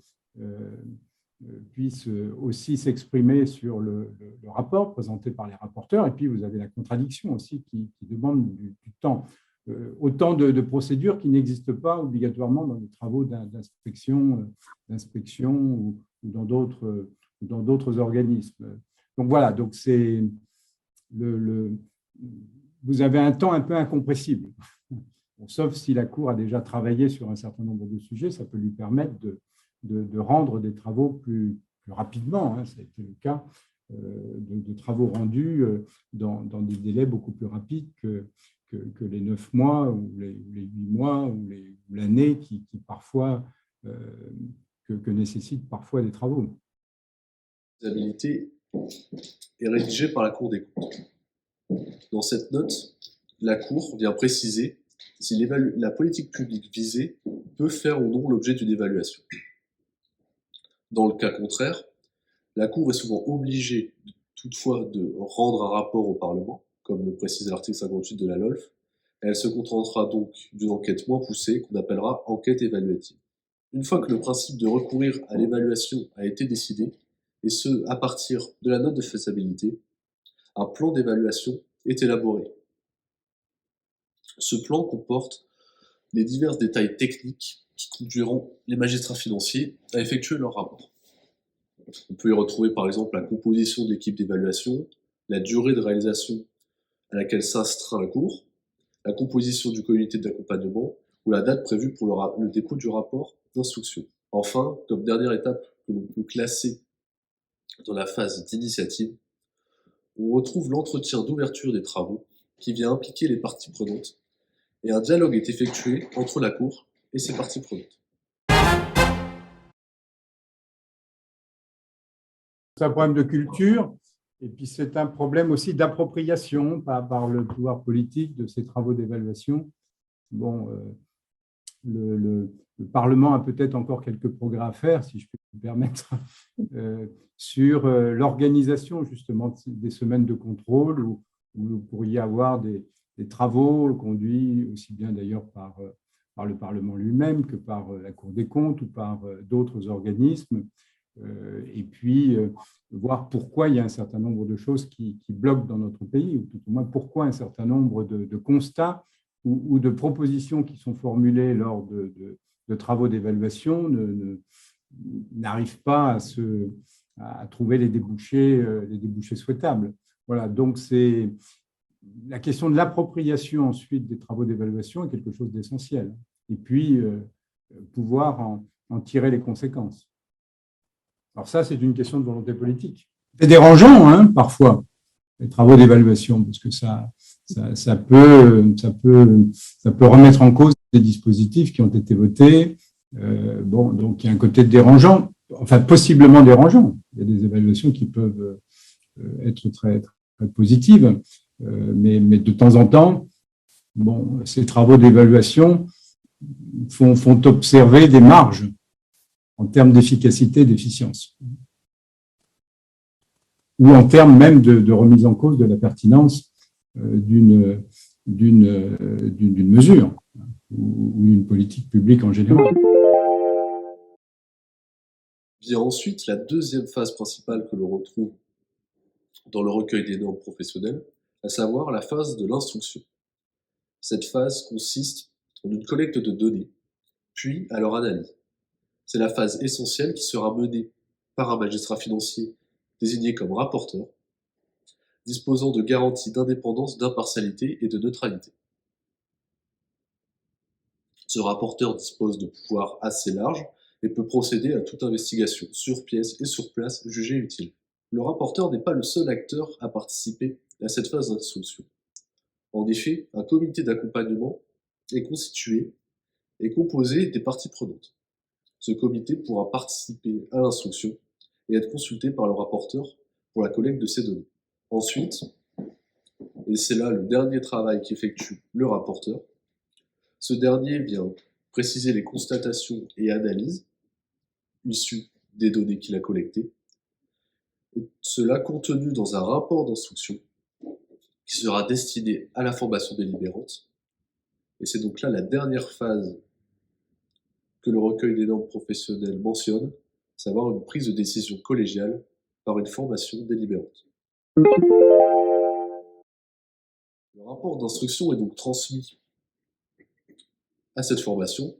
puisse aussi s'exprimer sur le rapport présenté par les rapporteurs, et puis vous avez la contradiction aussi qui demande du temps. Autant de procédures qui n'existent pas obligatoirement dans les travaux d'inspection ou dans d'autres organismes. Donc voilà, donc c'est vous avez un temps un peu incompressible. Bon, sauf si la Cour a déjà travaillé sur un certain nombre de sujets, ça peut lui permettre de rendre des travaux plus rapidement. Hein. Ça a été le cas de travaux rendus dans des délais beaucoup plus rapides que les 9 mois ou les 8 mois ou l'année qui parfois que nécessitent parfois des travaux. La faisabilité est rédigée par la Cour des comptes. Dans cette note, la Cour vient préciser si la politique publique visée peut faire ou non l'objet d'une évaluation. Dans le cas contraire, la Cour est souvent obligée toutefois de rendre un rapport au Parlement, comme le précise l'article 58 de la LOLF. Elle se contentera donc d'une enquête moins poussée qu'on appellera enquête évaluative. Une fois que le principe de recourir à l'évaluation a été décidé, et ce à partir de la note de faisabilité, un plan d'évaluation est élaboré. Ce plan comporte les divers détails techniques qui conduiront les magistrats financiers à effectuer leur rapport. On peut y retrouver par exemple la composition de l'équipe d'évaluation, la durée de réalisation à laquelle s'astreint la Cour, la composition du comité d'accompagnement ou la date prévue pour le dépôt du rapport d'instruction. Enfin, comme dernière étape que l'on peut classer dans la phase d'initiative, on retrouve l'entretien d'ouverture des travaux qui vient impliquer les parties prenantes et un dialogue est effectué entre la Cour et ses parties prenantes. C'est un problème de culture et puis c'est un problème aussi d'appropriation par le pouvoir politique de ces travaux d'évaluation. Bon, le Parlement a peut-être encore quelques progrès à faire, si je peux me permettre, sur l'organisation justement des semaines de contrôle où vous pourriez avoir des travaux conduits aussi bien d'ailleurs par le Parlement lui-même que par la Cour des comptes ou par d'autres organismes, et puis voir pourquoi il y a un certain nombre de choses qui bloquent dans notre pays, ou tout au moins pourquoi un certain nombre de constats ou de propositions qui sont formulées lors de travaux d'évaluation n'arrivent pas à trouver les débouchés souhaitables. Voilà, donc c'est la question de l'appropriation ensuite des travaux d'évaluation est quelque chose d'essentiel. Et puis, pouvoir en tirer les conséquences. Alors ça, c'est une question de volonté politique. C'est dérangeant, hein, parfois, les travaux d'évaluation, parce que ça peut remettre en cause des dispositifs qui ont été votés. Bon, donc il y a un côté dérangeant, enfin possiblement dérangeant. Il y a des évaluations qui peuvent être très, très positives, mais de temps en temps, bon, ces travaux d'évaluation font observer des marges en termes d'efficacité et d'efficience, ou en termes même de remise en cause de la pertinence d'une mesure ou d'une politique publique en général. Vient ensuite la deuxième phase principale que l'on retrouve dans le recueil des normes professionnelles, à savoir la phase de l'instruction. Cette phase consiste en une collecte de données, puis à leur analyse. C'est la phase essentielle qui sera menée par un magistrat financier désigné comme rapporteur, disposant de garanties d'indépendance, d'impartialité et de neutralité. Ce rapporteur dispose de pouvoirs assez larges et peut procéder à toute investigation sur pièce et sur place jugée utile. Le rapporteur n'est pas le seul acteur à participer à cette phase d'instruction. En effet, un comité d'accompagnement est constitué et composé des parties prenantes. Ce comité pourra participer à l'instruction et être consulté par le rapporteur pour la collecte de ces données. Ensuite, et c'est là le dernier travail qu'effectue le rapporteur, ce dernier vient préciser les constatations et analyses issues des données qu'il a collectées, et cela contenu dans un rapport d'instruction qui sera destiné à la formation délibérante. Et c'est donc là la dernière phase que le recueil des normes professionnelles mentionne, à savoir une prise de décision collégiale par une formation délibérante. Le rapport d'instruction est donc transmis à cette formation,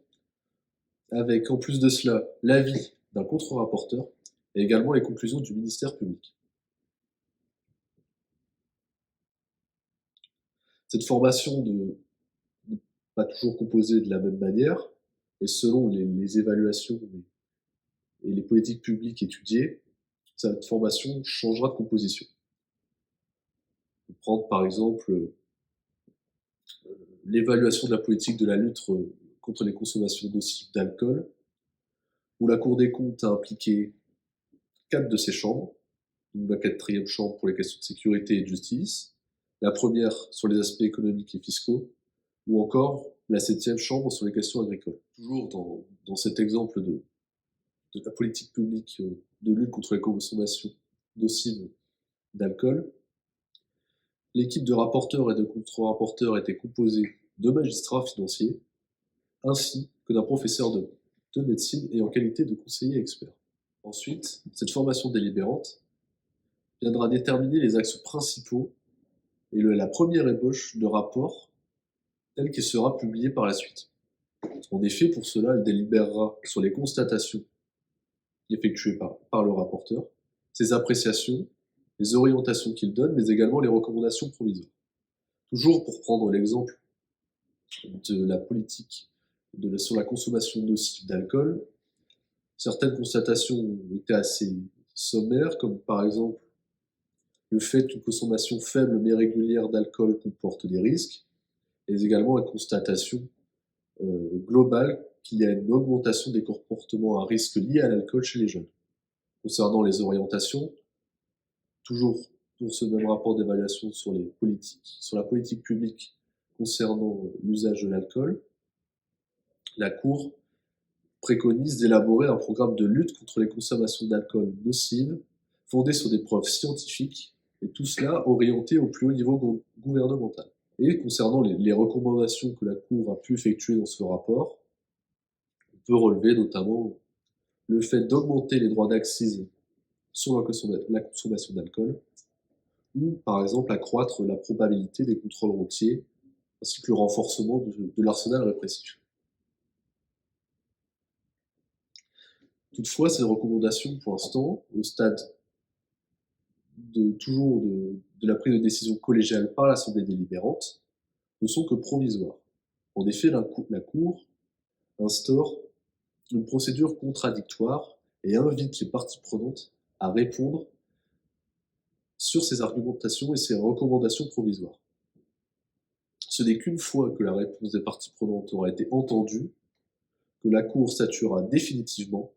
avec en plus de cela l'avis d'un contre-rapporteur et également les conclusions du ministère public. Cette formation n'est pas toujours composée de la même manière, et selon les évaluations et les politiques publiques étudiées, cette formation changera de composition. On peut prendre par exemple l'évaluation de la politique de la lutte contre les consommations nocives d'alcool, où la Cour des comptes a impliqué 4 de ses chambres, la 4e chambre pour les questions de sécurité et de justice, la première sur les aspects économiques et fiscaux, ou encore la 7e chambre sur les questions agricoles. Toujours dans cet exemple de la politique publique de lutte contre les consommations nocives d'alcool, l'équipe de rapporteurs et de contre-rapporteurs était composée de magistrats financiers, ainsi que d'un professeur de médecine et en qualité de conseiller expert. Ensuite, cette formation délibérante viendra déterminer les axes principaux et la première ébauche de rapport tel qu'il sera publié par la suite. En effet, pour cela, elle délibérera sur les constatations effectuées par le rapporteur, ses appréciations, les orientations qu'il donne, mais également les recommandations provisoires. Toujours pour prendre l'exemple de la politique sur la consommation nocive d'alcool, certaines constatations étaient assez sommaires, comme par exemple le fait qu'une consommation faible mais régulière d'alcool comporte des risques, et également la constatation globale qu'il y a une augmentation des comportements à risque liés à l'alcool chez les jeunes. Concernant les orientations, toujours pour ce même rapport d'évaluation sur la politique publique concernant l'usage de l'alcool, la Cour préconise d'élaborer un programme de lutte contre les consommations d'alcool nocives fondé sur des preuves scientifiques, et tout cela orienté au plus haut niveau gouvernemental. Et concernant les recommandations que la Cour a pu effectuer dans ce rapport, on peut relever notamment le fait d'augmenter les droits d'accise sur la consommation d'alcool, ou par exemple accroître la probabilité des contrôles routiers, ainsi que le renforcement de l'arsenal répressif. Toutefois, ces recommandations, pour l'instant, au stade de la prise de décision collégiale par l'Assemblée délibérante, ne sont que provisoires. En effet, la Cour instaure une procédure contradictoire et invite les parties prenantes à répondre sur ces argumentations et ces recommandations provisoires. Ce n'est qu'une fois que la réponse des parties prenantes aura été entendue que la Cour statuera définitivement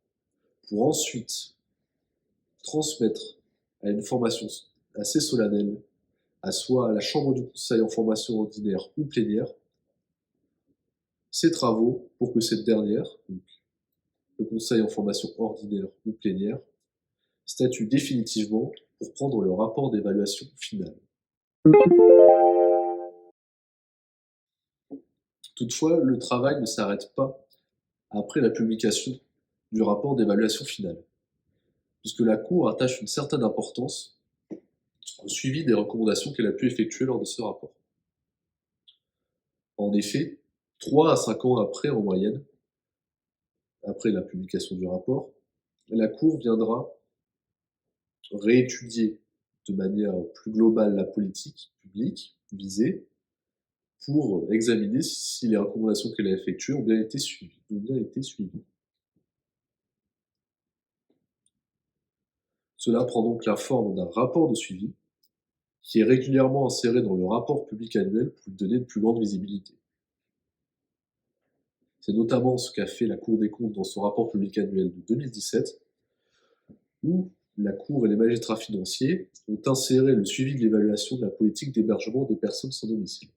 pour ensuite transmettre à une formation assez solennelle, soit à la Chambre du Conseil en formation ordinaire ou plénière, ces travaux pour que cette dernière, donc le Conseil en formation ordinaire ou plénière, statue définitivement pour prendre le rapport d'évaluation final. Toutefois, le travail ne s'arrête pas après la publication du rapport d'évaluation final, puisque la Cour attache une certaine importance au suivi des recommandations qu'elle a pu effectuer lors de ce rapport. En effet, 3 à 5 ans après, en moyenne, après la publication du rapport, la Cour viendra réétudier de manière plus globale la politique publique visée pour examiner si les recommandations qu'elle a effectuées ont bien été suivies. Cela prend donc la forme d'un rapport de suivi qui est régulièrement inséré dans le rapport public annuel pour lui donner de plus grande visibilité. C'est notamment ce qu'a fait la Cour des comptes dans son rapport public annuel de 2017, où la Cour et les magistrats financiers ont inséré le suivi de l'évaluation de la politique d'hébergement des personnes sans domicile.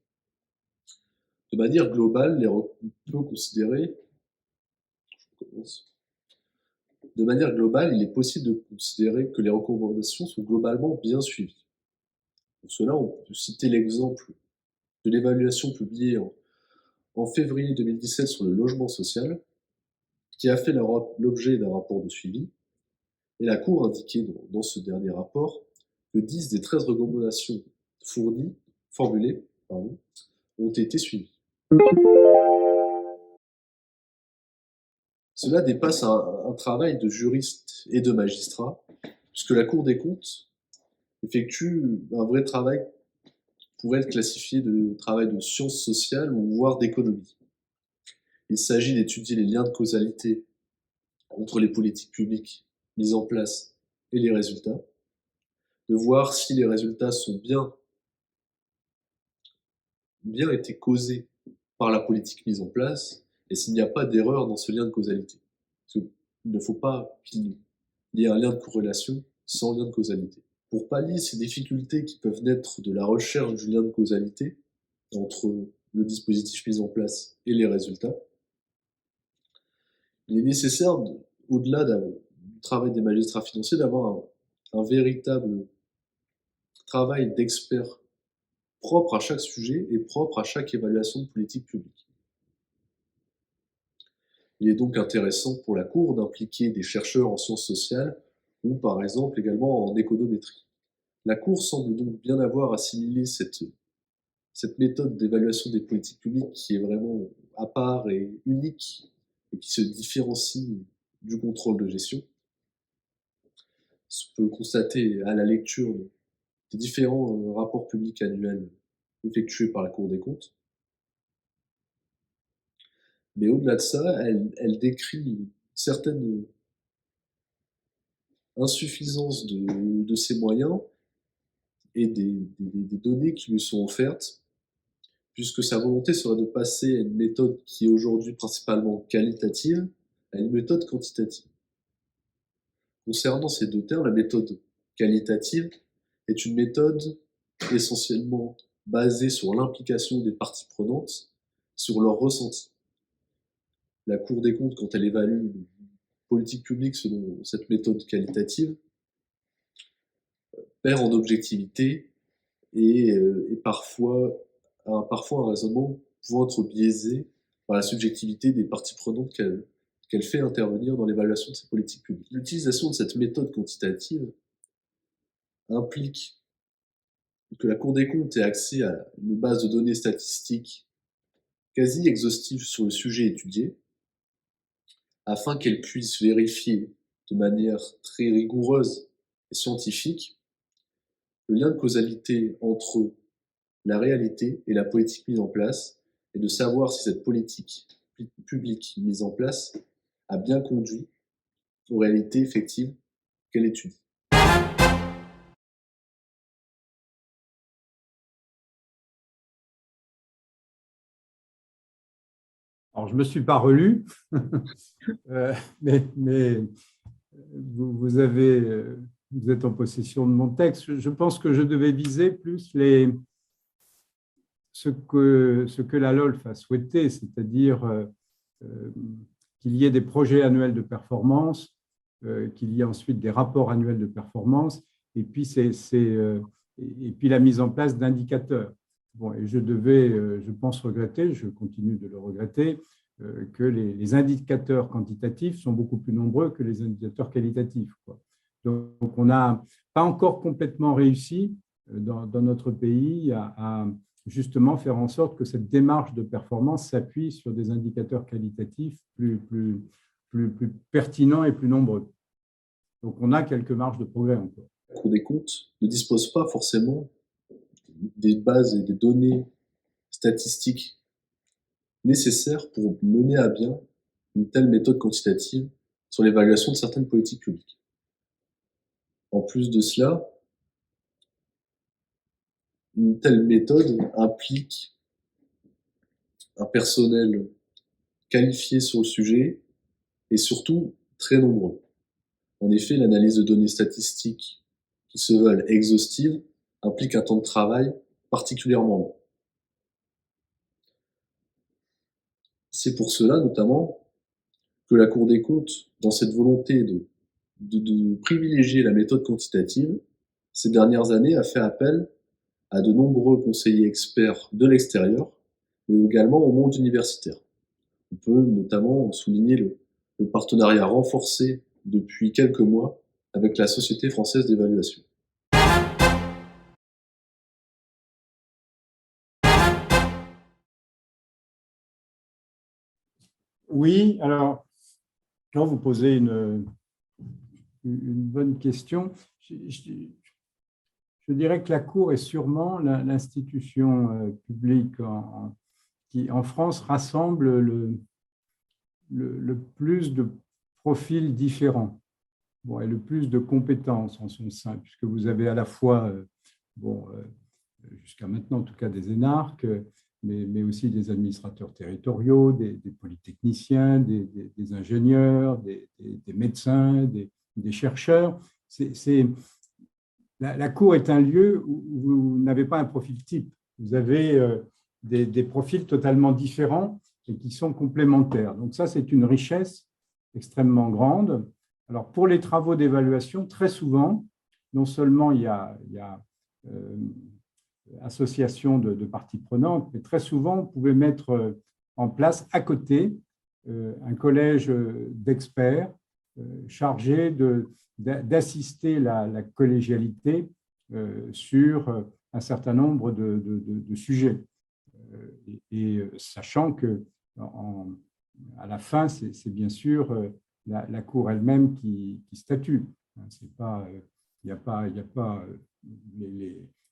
De manière globale, on peut considérer, de manière globale, il est possible de considérer que les recommandations sont globalement bien suivies. Pour cela, on peut citer l'exemple de l'évaluation publiée en février 2017 sur le logement social, qui a fait l'objet d'un rapport de suivi, et la Cour indiquait dans ce dernier rapport que 10 des 13 recommandations formulées ont été suivies. Cela dépasse un travail de juriste et de magistrat, puisque la Cour des comptes effectue un vrai travail pourrait être classifié de travail de sciences sociales ou voire d'économie. Il s'agit d'étudier les liens de causalité entre les politiques publiques mises en place et les résultats, de voir si les résultats sont bien été causés par la politique mise en place et s'il n'y a pas d'erreur dans ce lien de causalité. Parce qu'il ne faut pas qu'il y ait un lien de corrélation sans lien de causalité. Pour pallier ces difficultés qui peuvent naître de la recherche du lien de causalité entre le dispositif mis en place et les résultats, il est nécessaire, au-delà du travail des magistrats financiers, d'avoir un véritable travail d'experts propre à chaque sujet et propre à chaque évaluation de politique publique. Il est donc intéressant pour la Cour d'impliquer des chercheurs en sciences sociales ou par exemple également en économétrie. La Cour semble donc bien avoir assimilé cette méthode d'évaluation des politiques publiques qui est vraiment à part et unique et qui se différencie du contrôle de gestion. On peut le constater à la lecture des différents rapports publics annuels effectués par la Cour des comptes. Mais au-delà de ça, elle décrit certaines insuffisances de ces moyens et des données qui lui sont offertes, puisque sa volonté serait de passer à une méthode qui est aujourd'hui principalement qualitative, à une méthode quantitative. Concernant ces deux termes, la méthode qualitative est une méthode essentiellement basée sur l'implication des parties prenantes, sur leur ressenti. La Cour des comptes, quand elle évalue une politique publique selon cette méthode qualitative, perd en objectivité et parfois un raisonnement pouvant être biaisé par la subjectivité des parties prenantes qu'elle fait intervenir dans l'évaluation de ces politiques publiques. L'utilisation de cette méthode quantitative implique que la Cour des comptes ait accès à une base de données statistiques quasi exhaustive sur le sujet étudié, afin qu'elle puisse vérifier de manière très rigoureuse et scientifique le lien de causalité entre la réalité et la politique mise en place, et de savoir si cette politique publique mise en place a bien conduit aux réalités effectives qu'elle étudie. Alors, je ne me suis pas relu, mais vous êtes en possession de mon texte. Je pense que je devais viser plus ce que la LOLF a souhaité, c'est-à-dire qu'il y ait des projets annuels de performance, qu'il y ait ensuite des rapports annuels de performance, et puis la mise en place d'indicateurs. Bon, et je devais, je pense, regretter, je continue de le regretter, que les indicateurs quantitatifs sont beaucoup plus nombreux que les indicateurs qualitatifs, quoi. Donc, on n'a pas encore complètement réussi dans notre pays à justement faire en sorte que cette démarche de performance s'appuie sur des indicateurs qualitatifs plus pertinents et plus nombreux. Donc, on a quelques marges de progrès encore. La Cour des comptes ne dispose pas forcément des bases et des données statistiques nécessaires pour mener à bien une telle méthode quantitative sur l'évaluation de certaines politiques publiques. En plus de cela, une telle méthode implique un personnel qualifié sur le sujet et surtout très nombreux. En effet, l'analyse de données statistiques qui se veulent exhaustives implique un temps de travail particulièrement long. C'est pour cela, notamment, que la Cour des comptes, dans cette volonté de privilégier la méthode quantitative, ces dernières années a fait appel à de nombreux conseillers experts de l'extérieur, mais également au monde universitaire. On peut notamment souligner le partenariat renforcé depuis quelques mois avec la Société française d'évaluation. Oui, alors, quand vous posez une bonne question, je dirais que la Cour est sûrement l'institution publique qui, en France, rassemble le plus de profils différents, bon, et le plus de compétences en son sein, puisque vous avez à la fois, jusqu'à maintenant en tout cas, des énarques, mais aussi des administrateurs territoriaux, des polytechniciens, des ingénieurs, des médecins, des chercheurs. La Cour est un lieu où vous n'avez pas un profil type. Vous avez des profils totalement différents et qui sont complémentaires. Donc ça, c'est une richesse extrêmement grande. Alors, pour les travaux d'évaluation, très souvent, non seulement il y a association de parties prenantes, mais très souvent, vous pouvez mettre en place à côté un collège d'experts chargés d'assister la collégialité sur un certain nombre de sujets. Et sachant que à la fin, c'est bien sûr la Cour elle-même qui statue. Il n'y a pas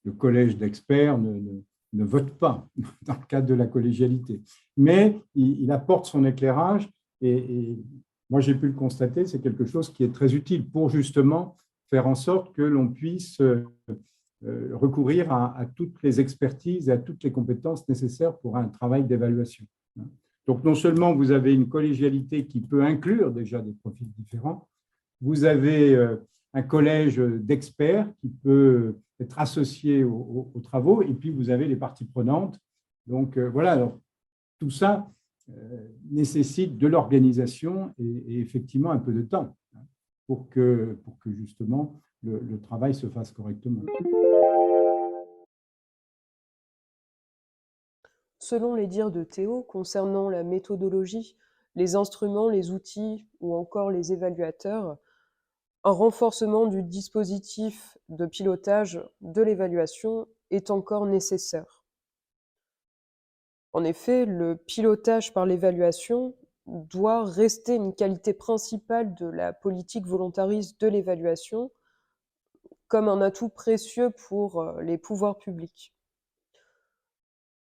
le collège d'experts ne vote pas dans le cadre de la collégialité. Mais il apporte son éclairage et moi, j'ai pu le constater, c'est quelque chose qui est très utile pour justement faire en sorte que l'on puisse recourir à toutes les expertises et à toutes les compétences nécessaires pour un travail d'évaluation. Donc, non seulement vous avez une collégialité qui peut inclure déjà des profils différents, vous avez un collège d'experts qui peut être associé aux travaux, et puis vous avez les parties prenantes. Donc, voilà, alors, tout ça nécessite de l'organisation et effectivement un peu de temps pour que justement le travail se fasse correctement. Selon les dires de Théo, concernant la méthodologie, les instruments, les outils ou encore les évaluateurs, un renforcement du dispositif de pilotage de l'évaluation est encore nécessaire. En effet, le pilotage par l'évaluation doit rester une qualité principale de la politique volontariste de l'évaluation, comme un atout précieux pour les pouvoirs publics.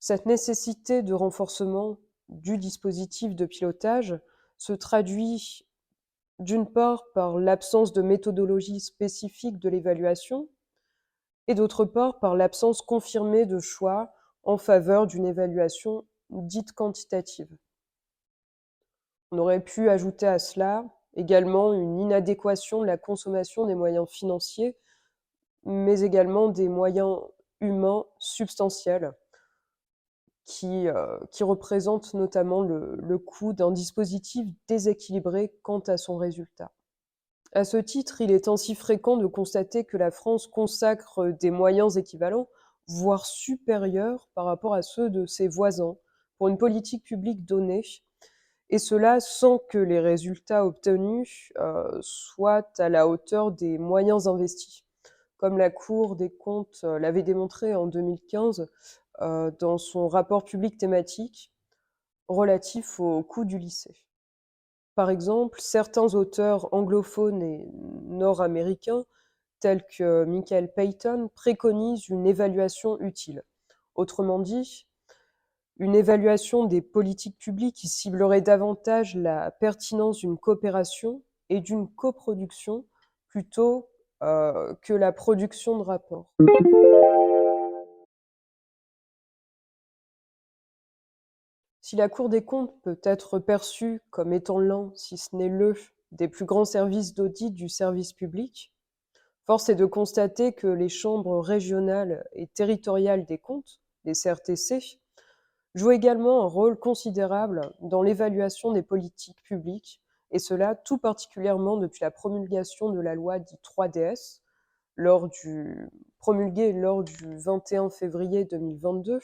Cette nécessité de renforcement du dispositif de pilotage se traduit d'une part par l'absence de méthodologie spécifique de l'évaluation et d'autre part par l'absence confirmée de choix en faveur d'une évaluation dite quantitative. On aurait pu ajouter à cela également une inadéquation de la consommation des moyens financiers, mais également des moyens humains substantiels qui représentent notamment le coût d'un dispositif déséquilibré quant à son résultat. À ce titre, il est ainsi fréquent de constater que la France consacre des moyens équivalents, voire supérieurs par rapport à ceux de ses voisins, pour une politique publique donnée, et cela sans que les résultats obtenus soient à la hauteur des moyens investis, comme la Cour des comptes l'avait démontré en 2015 dans son rapport public thématique relatif au coût du lycée. Par exemple, certains auteurs anglophones et nord-américains, tels que Michael Payton, préconisent une évaluation utile. Autrement dit, une évaluation des politiques publiques qui ciblerait davantage la pertinence d'une coopération et d'une coproduction plutôt que la production de rapports. Si la Cour des comptes peut être perçue comme étant l'un, si ce n'est le, des plus grands services d'audit du service public, force est de constater que les chambres régionales et territoriales des comptes, les CRTC, jouent également un rôle considérable dans l'évaluation des politiques publiques, et cela tout particulièrement depuis la promulgation de la loi dite 3DS, promulguée lors du 21 février 2022,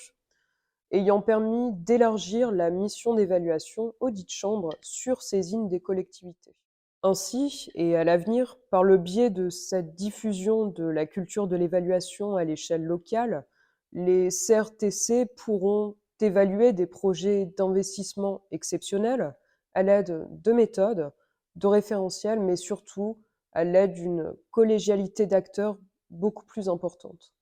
ayant permis d'élargir la mission d'évaluation auxdites chambres sur saisine des collectivités. Ainsi, et à l'avenir, par le biais de cette diffusion de la culture de l'évaluation à l'échelle locale, les CRTC pourront évaluer des projets d'investissement exceptionnels à l'aide de méthodes, de référentiels, mais surtout à l'aide d'une collégialité d'acteurs beaucoup plus importante.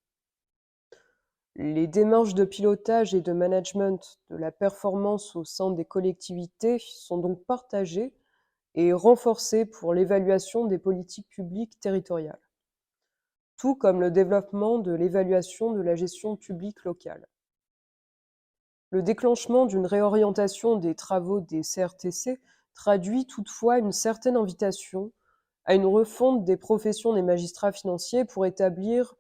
Les démarches de pilotage et de management de la performance au sein des collectivités sont donc partagées et renforcées pour l'évaluation des politiques publiques territoriales, tout comme le développement de l'évaluation de la gestion publique locale. Le déclenchement d'une réorientation des travaux des CRTC traduit toutefois une certaine invitation à une refonte des professions des magistrats financiers pour établir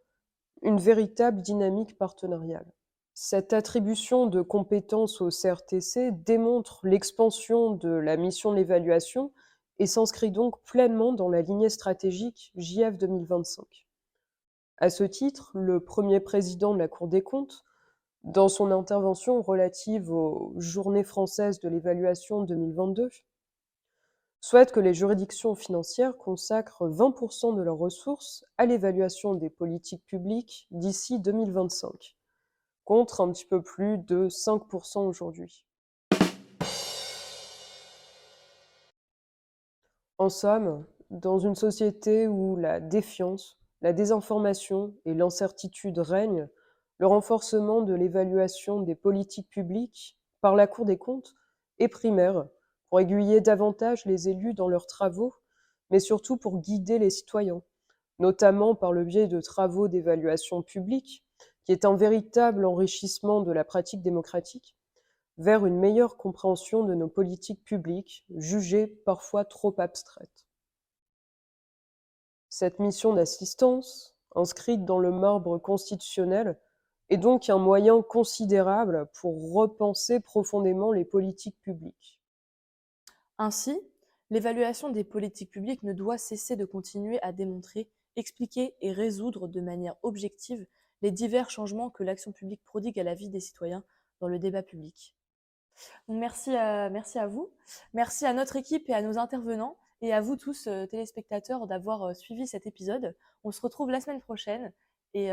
une véritable dynamique partenariale. Cette attribution de compétences au CRTC démontre l'expansion de la mission de l'évaluation et s'inscrit donc pleinement dans la lignée stratégique JF 2025. À ce titre, le premier président de la Cour des comptes, dans son intervention relative aux Journées françaises de l'évaluation 2022, souhaite que les juridictions financières consacrent 20% de leurs ressources à l'évaluation des politiques publiques d'ici 2025, contre un petit peu plus de 5% aujourd'hui. En somme, dans une société où la défiance, la désinformation et l'incertitude règnent, le renforcement de l'évaluation des politiques publiques par la Cour des comptes est primaire pour aiguiller davantage les élus dans leurs travaux, mais surtout pour guider les citoyens, notamment par le biais de travaux d'évaluation publique, qui est un véritable enrichissement de la pratique démocratique, vers une meilleure compréhension de nos politiques publiques, jugées parfois trop abstraites. Cette mission d'assistance, inscrite dans le marbre constitutionnel, est donc un moyen considérable pour repenser profondément les politiques publiques. Ainsi, l'évaluation des politiques publiques ne doit cesser de continuer à démontrer, expliquer et résoudre de manière objective les divers changements que l'action publique prodigue à la vie des citoyens dans le débat public. Donc merci à vous, merci à notre équipe et à nos intervenants, et à vous tous, téléspectateurs, d'avoir suivi cet épisode. On se retrouve la semaine prochaine, et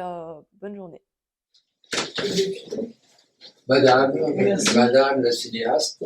bonne journée. Madame la cinéaste.